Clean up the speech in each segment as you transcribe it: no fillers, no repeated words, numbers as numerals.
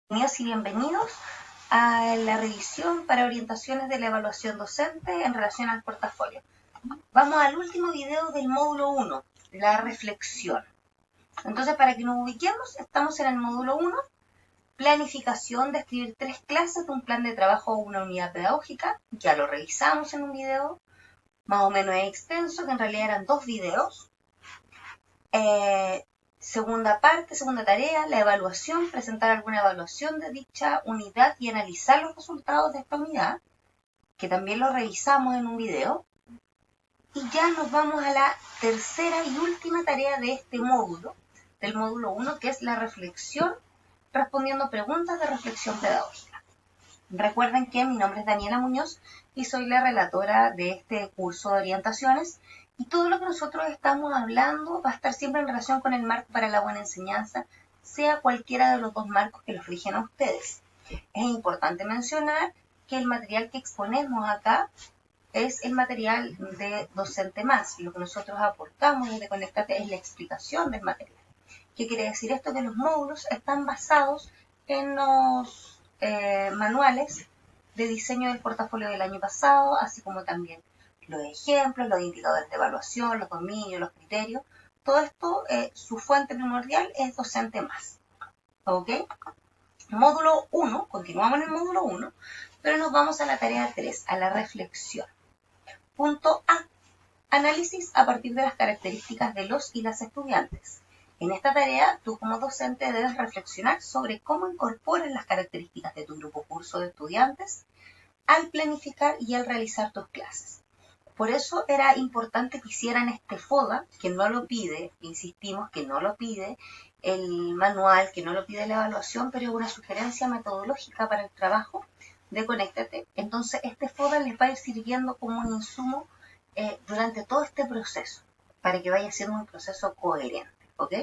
Bienvenidos y bienvenidos a la revisión para orientaciones de la evaluación docente en relación al portafolio. Vamos al último video del módulo 1, la reflexión. Entonces, para que nos ubiquemos, estamos en el módulo 1, planificación de escribir 3 clases de un plan de trabajo o una unidad pedagógica. Ya lo revisamos en un video más o menos extenso, que en realidad eran 2 videos. Segunda parte, segunda tarea, la evaluación, presentar alguna evaluación de dicha unidad y analizar los resultados de esta unidad, que también lo revisamos en un video. Y ya nos vamos a la tercera y última tarea de este módulo, del módulo 1, que es la reflexión, respondiendo preguntas de reflexión pedagógica. Recuerden que mi nombre es Daniela Muñoz y soy la relatora de este curso de orientaciones. Y todo lo que nosotros estamos hablando va a estar siempre en relación con el marco para la buena enseñanza, sea cualquiera de los 2 marcos que los rigen a ustedes. Es importante mencionar que el material que exponemos acá es el material de Docente Más. Lo que nosotros aportamos desde Conéctate es la explicación del material. ¿Qué quiere decir esto? Que los módulos están basados en los manuales de diseño del portafolio del año pasado, así como también los ejemplos, los indicadores de evaluación, los dominios, los criterios. Todo esto, su fuente primordial es Docente Más. ¿Ok? Módulo 1, continuamos en el módulo 1, pero nos vamos a la tarea 3, a la reflexión. Punto A, análisis a partir de las características de los y las estudiantes. En esta tarea, tú como docente debes reflexionar sobre cómo incorporas las características de tu grupo curso de estudiantes al planificar y al realizar tus clases. Por eso era importante que hicieran este FODA, que no lo pide, insistimos que no lo pide el manual, que no lo pide la evaluación, pero es una sugerencia metodológica para el trabajo de Conéctate. Entonces este FODA les va a ir sirviendo como un insumo durante todo este proceso, para que vaya siendo un proceso coherente, ¿ok?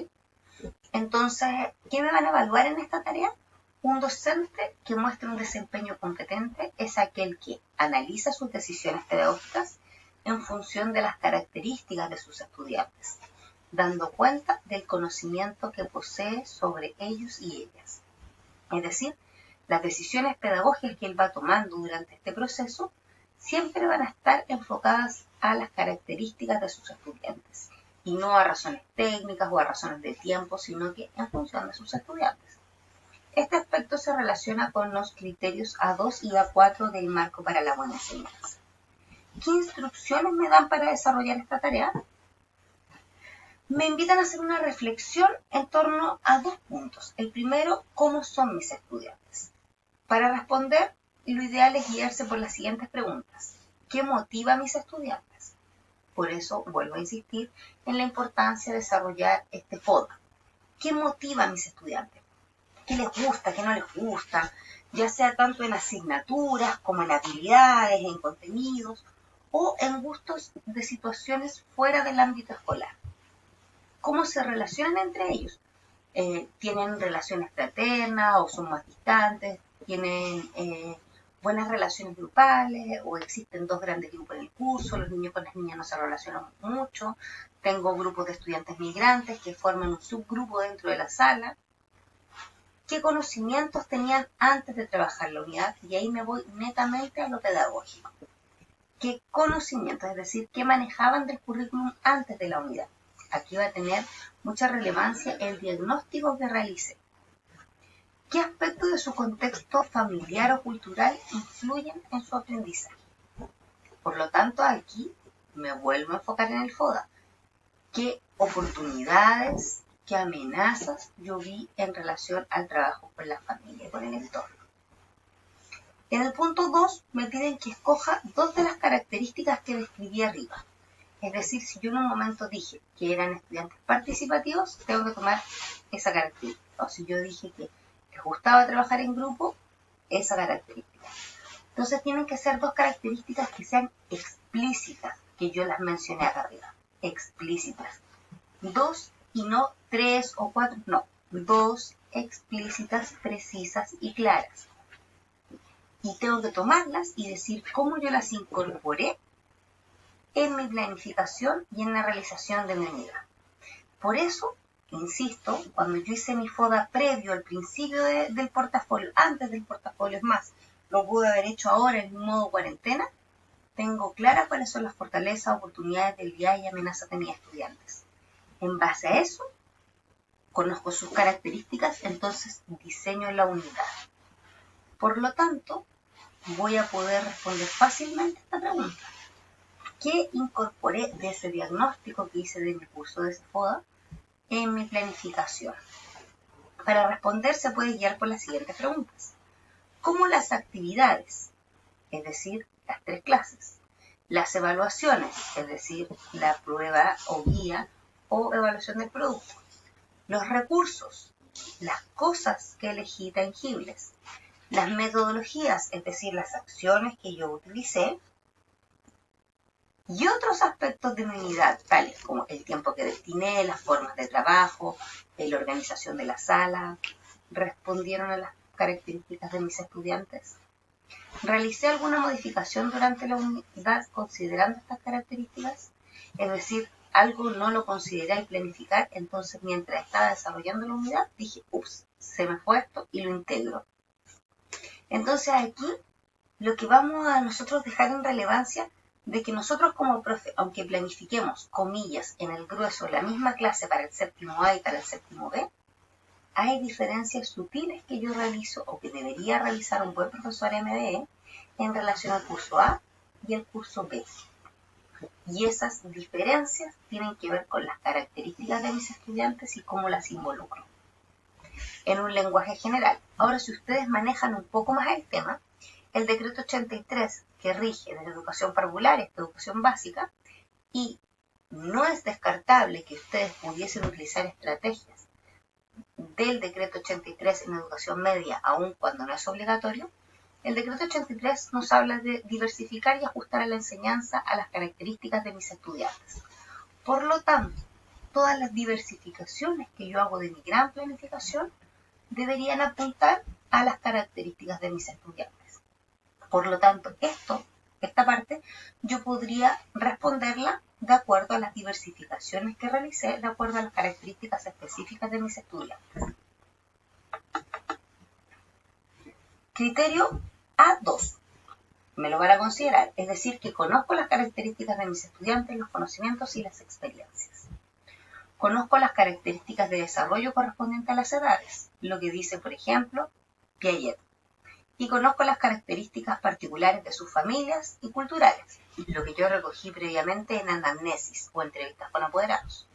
Entonces, ¿qué me van a evaluar en esta tarea? Un docente que muestre un desempeño competente es aquel que analiza sus decisiones pedagógicas en función de las características de sus estudiantes, dando cuenta del conocimiento que posee sobre ellos y ellas. Es decir, las decisiones pedagógicas que él va tomando durante este proceso siempre van a estar enfocadas a las características de sus estudiantes y no a razones técnicas o a razones de tiempo, sino que en función de sus estudiantes. Este aspecto se relaciona con los criterios A2 y A4 del marco para la buena enseñanza. ¿Qué instrucciones me dan para desarrollar esta tarea? Me invitan a hacer una reflexión en torno a 2 puntos. El primero, ¿cómo son mis estudiantes? Para responder, lo ideal es guiarse por las siguientes preguntas. ¿Qué motiva a mis estudiantes? Por eso vuelvo a insistir en la importancia de desarrollar este FODA. ¿Qué motiva a mis estudiantes? ¿Qué les gusta? ¿Qué no les gusta? Ya sea tanto en asignaturas como en habilidades, en contenidos o en gustos de situaciones fuera del ámbito escolar. ¿Cómo se relacionan entre ellos? ¿Tienen relaciones fraternas o son más distantes? ¿Tienen buenas relaciones grupales o existen 2 grandes grupos en el curso? Los niños con las niñas no se relacionan mucho. Tengo grupos de estudiantes migrantes que forman un subgrupo dentro de la sala. ¿Qué conocimientos tenían antes de trabajar la unidad? Y ahí me voy netamente a lo pedagógico. ¿Qué conocimientos? Es decir, ¿qué manejaban del currículum antes de la unidad? Aquí va a tener mucha relevancia el diagnóstico que realice. ¿Qué aspectos de su contexto familiar o cultural influyen en su aprendizaje? Por lo tanto, aquí me vuelvo a enfocar en el FODA. ¿Qué oportunidades, qué amenazas yo vi en relación al trabajo con la familia y con el entorno? En el punto 2 me piden que escoja 2 de las características que describí arriba. Es decir, si yo en un momento dije que eran estudiantes participativos, tengo que tomar esa característica. O si yo dije que les gustaba trabajar en grupo, esa característica. Entonces tienen que ser 2 características que sean explícitas, que yo las mencioné acá arriba. Explícitas. 2 y no 3 o 4, no. 2 explícitas, precisas y claras. Y tengo que tomarlas y decir cómo yo las incorporé en mi planificación y en la realización de mi unidad. Por eso insisto, cuando yo hice mi FODA previo al principio del portafolio, antes del portafolio, es más, lo pude haber hecho ahora en modo cuarentena, tengo claras cuáles son las fortalezas, oportunidades, debilidades y amenazas de mis estudiantes. En base a eso, conozco sus características, entonces diseño la unidad. Por lo tanto, voy a poder responder fácilmente esta pregunta. ¿Qué incorporé de ese diagnóstico que hice de mi curso de FODA en mi planificación? Para responder se puede guiar por las siguientes preguntas. ¿Cómo las actividades, es decir, las 3 clases, las evaluaciones, es decir, la prueba o guía o evaluación del producto, los recursos, las cosas que elegí tangibles, las metodologías, es decir, las acciones que yo utilicé, y otros aspectos de mi unidad, tales como el tiempo que destiné, las formas de trabajo, la organización de la sala, respondieron a las características de mis estudiantes? ¿Realicé alguna modificación durante la unidad considerando estas características? Es decir, algo no lo consideré al planificar, entonces mientras estaba desarrollando la unidad dije, ups, se me fue esto y lo integro. Entonces aquí lo que vamos a nosotros dejar en relevancia de que nosotros como profe, aunque planifiquemos, comillas, en el grueso la misma clase para el séptimo A y para el séptimo B, hay diferencias sutiles que yo realizo o que debería realizar un buen profesor MBE en relación al curso A y el curso B. Y esas diferencias tienen que ver con las características de mis estudiantes y cómo las involucro. En un lenguaje general. Ahora, si ustedes manejan un poco más el tema, el decreto 83 que rige de la educación parvularia, esta educación básica, y no es descartable que ustedes pudiesen utilizar estrategias del decreto 83 en educación media, aun cuando no es obligatorio, el decreto 83 nos habla de diversificar y ajustar a la enseñanza a las características de mis estudiantes. Por lo tanto, todas las diversificaciones que yo hago de mi gran planificación deberían apuntar a las características de mis estudiantes. Por lo tanto, esta parte, yo podría responderla de acuerdo a las diversificaciones que realicé, de acuerdo a las características específicas de mis estudiantes. Criterio A2. Me lo van a considerar, es decir, que conozco las características de mis estudiantes, los conocimientos y las experiencias. Conozco las características de desarrollo correspondientes a las edades, lo que dice, por ejemplo, Piaget. Y conozco las características particulares de sus familias y culturales, lo que yo recogí previamente en anamnesis o entrevistas con apoderados.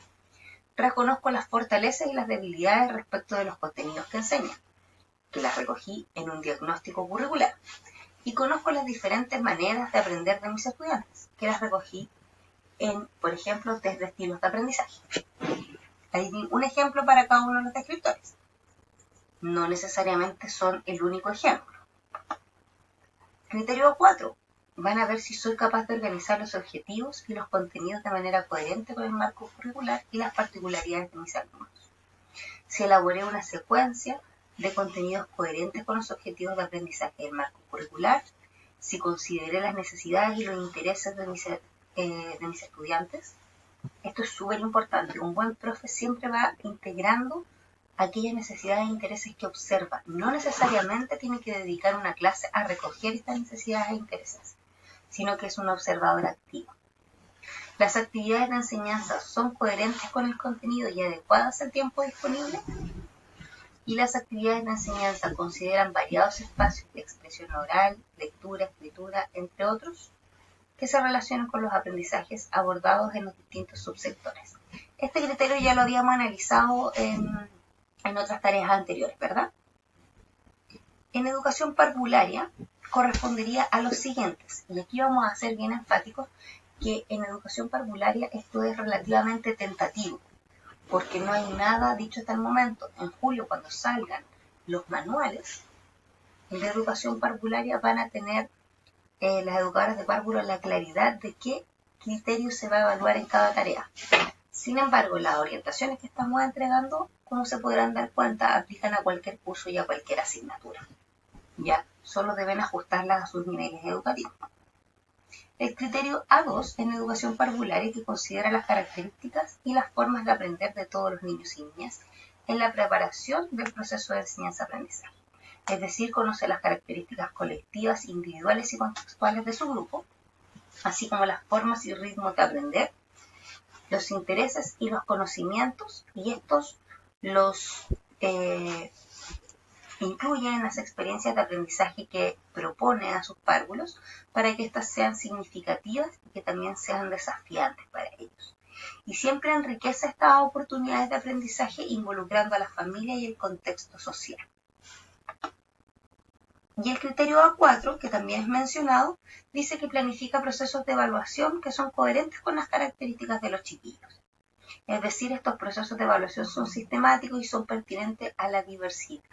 Reconozco las fortalezas y las debilidades respecto de los contenidos que enseñan, que las recogí en un diagnóstico curricular. Y conozco las diferentes maneras de aprender de mis estudiantes, que las recogí en, por ejemplo, test de estilos de aprendizaje. Hay un ejemplo para cada uno de los descriptores. No necesariamente son el único ejemplo. Criterio 4. Van a ver si soy capaz de organizar los objetivos y los contenidos de manera coherente con el marco curricular y las particularidades de mis alumnos. Si elaboré una secuencia de contenidos coherentes con los objetivos de aprendizaje del marco curricular, si consideré las necesidades y los intereses de mis estudiantes. Esto es súper importante. Un buen profe siempre va integrando aquellas necesidades e intereses que observa. No necesariamente tiene que dedicar una clase a recoger estas necesidades e intereses, sino que es un observador activo. Las actividades de enseñanza son coherentes con el contenido y adecuadas al tiempo disponible. Y las actividades de enseñanza consideran variados espacios de expresión oral, lectura, escritura, entre otros, que se relacionan con los aprendizajes abordados en los distintos subsectores. Este criterio ya lo habíamos analizado en otras tareas anteriores, ¿verdad? En educación parvularia correspondería a los siguientes, y aquí vamos a ser bien enfáticos que en educación parvularia esto es relativamente tentativo, porque no hay nada dicho hasta el momento. En julio, cuando salgan los manuales de educación parvularia, van a tener las educadoras de párvulo la claridad de qué criterio se va a evaluar en cada tarea. Sin embargo, las orientaciones que estamos entregando, como se podrán dar cuenta, aplican a cualquier curso y a cualquier asignatura. Ya, solo deben ajustarlas a sus niveles educativos. El criterio A2 en educación parvularia, que considera las características y las formas de aprender de todos los niños y niñas en la preparación del proceso de enseñanza-aprendizaje. Es decir, conoce las características colectivas, individuales y contextuales de su grupo, así como las formas y ritmos de aprender, los intereses y los conocimientos, y estos los incluyen en las experiencias de aprendizaje que propone a sus párvulos para que éstas sean significativas y que también sean desafiantes para ellos. Y siempre enriquece estas oportunidades de aprendizaje involucrando a la familia y el contexto social. Y el criterio A4, que también es mencionado, dice que planifica procesos de evaluación que son coherentes con las características de los chiquillos. Es decir, estos procesos de evaluación son sistemáticos y son pertinentes a la diversidad.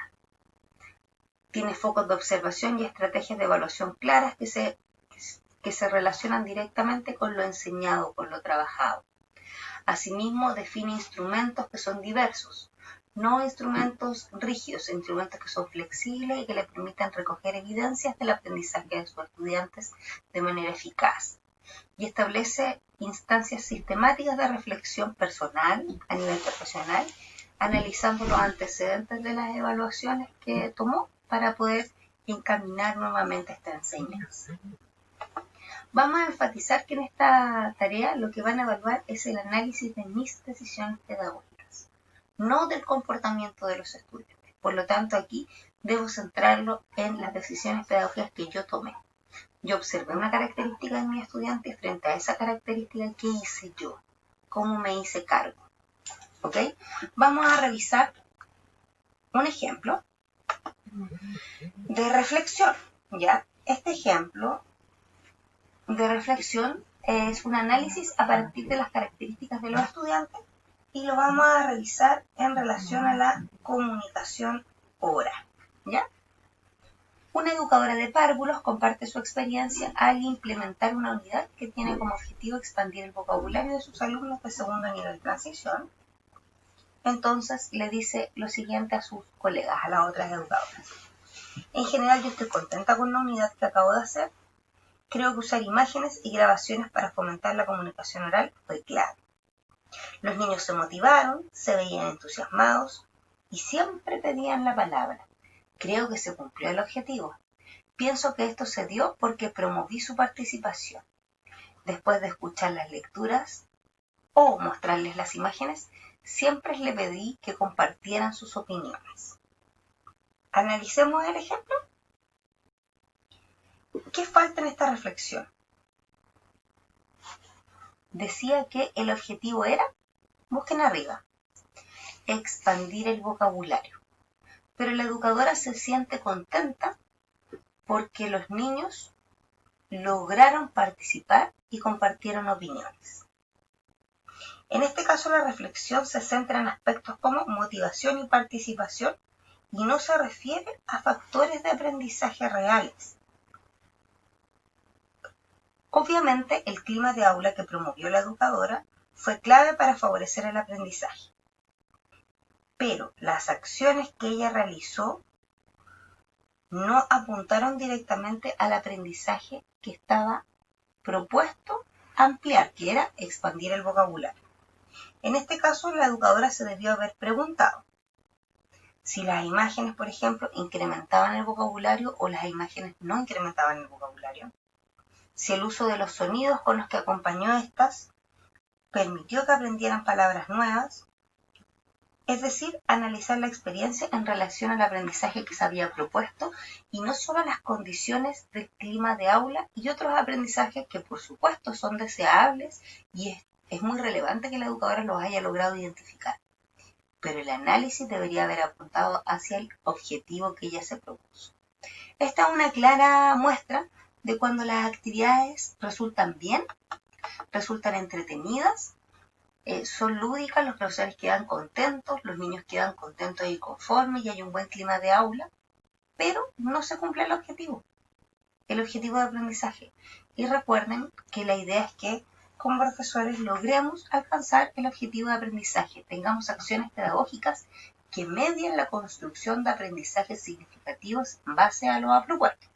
Tiene focos de observación y estrategias de evaluación claras que se relacionan directamente con lo enseñado, con lo trabajado. Asimismo, define instrumentos que son diversos, no instrumentos rígidos, instrumentos que son flexibles y que le permitan recoger evidencias del aprendizaje de sus estudiantes de manera eficaz. Y establece instancias sistemáticas de reflexión personal a nivel profesional, analizando los antecedentes de las evaluaciones que tomó para poder encaminar nuevamente esta enseñanza. Vamos a enfatizar que en esta tarea lo que van a evaluar es el análisis de mis decisiones pedagógicas, no del comportamiento de los estudiantes. Por lo tanto, aquí debo centrarlo en las decisiones pedagógicas que yo tomé. Yo observé una característica de mi estudiante y frente a esa característica, ¿qué hice yo? ¿Cómo me hice cargo? ¿Ok? Vamos a revisar un ejemplo de reflexión, ¿ya? Este ejemplo de reflexión es un análisis a partir de las características de los estudiantes y lo vamos a revisar en relación a la comunicación oral, ¿ya? Una educadora de párvulos comparte su experiencia al implementar una unidad que tiene como objetivo expandir el vocabulario de sus alumnos de segundo nivel de transición. Entonces le dice lo siguiente a sus colegas, a las otras educadoras. En general yo estoy contenta con la unidad que acabo de hacer. Creo que usar imágenes y grabaciones para fomentar la comunicación oral fue clave. Los niños se motivaron, se veían entusiasmados y siempre pedían la palabra. Creo que se cumplió el objetivo. Pienso que esto se dio porque promoví su participación. Después de escuchar las lecturas o mostrarles las imágenes, siempre les pedí que compartieran sus opiniones. Analicemos el ejemplo. ¿Qué falta en esta reflexión? Decía que el objetivo era, busquen arriba, expandir el vocabulario. Pero la educadora se siente contenta porque los niños lograron participar y compartieron opiniones. En este caso la reflexión se centra en aspectos como motivación y participación y no se refiere a factores de aprendizaje reales. Obviamente el clima de aula que promovió la educadora fue clave para favorecer el aprendizaje, pero las acciones que ella realizó no apuntaron directamente al aprendizaje que estaba propuesto ampliar, que era expandir el vocabulario. En este caso, la educadora se debió haber preguntado si las imágenes, por ejemplo, incrementaban el vocabulario o las imágenes no incrementaban el vocabulario. Si el uso de los sonidos con los que acompañó estas permitió que aprendieran palabras nuevas. Es decir, analizar la experiencia en relación al aprendizaje que se había propuesto y no solo a las condiciones del clima de aula y otros aprendizajes que por supuesto son deseables y es muy relevante que la educadora los haya logrado identificar. Pero el análisis debería haber apuntado hacia el objetivo que ella se propuso. Esta es una clara muestra de cuando las actividades resultan bien, resultan entretenidas, son lúdicas, los profesores quedan contentos, los niños quedan contentos y conformes y hay un buen clima de aula, pero no se cumple el objetivo de aprendizaje. Y recuerden que la idea es que como profesores logremos alcanzar el objetivo de aprendizaje, tengamos acciones pedagógicas que medien la construcción de aprendizajes significativos en base a lo propuesto.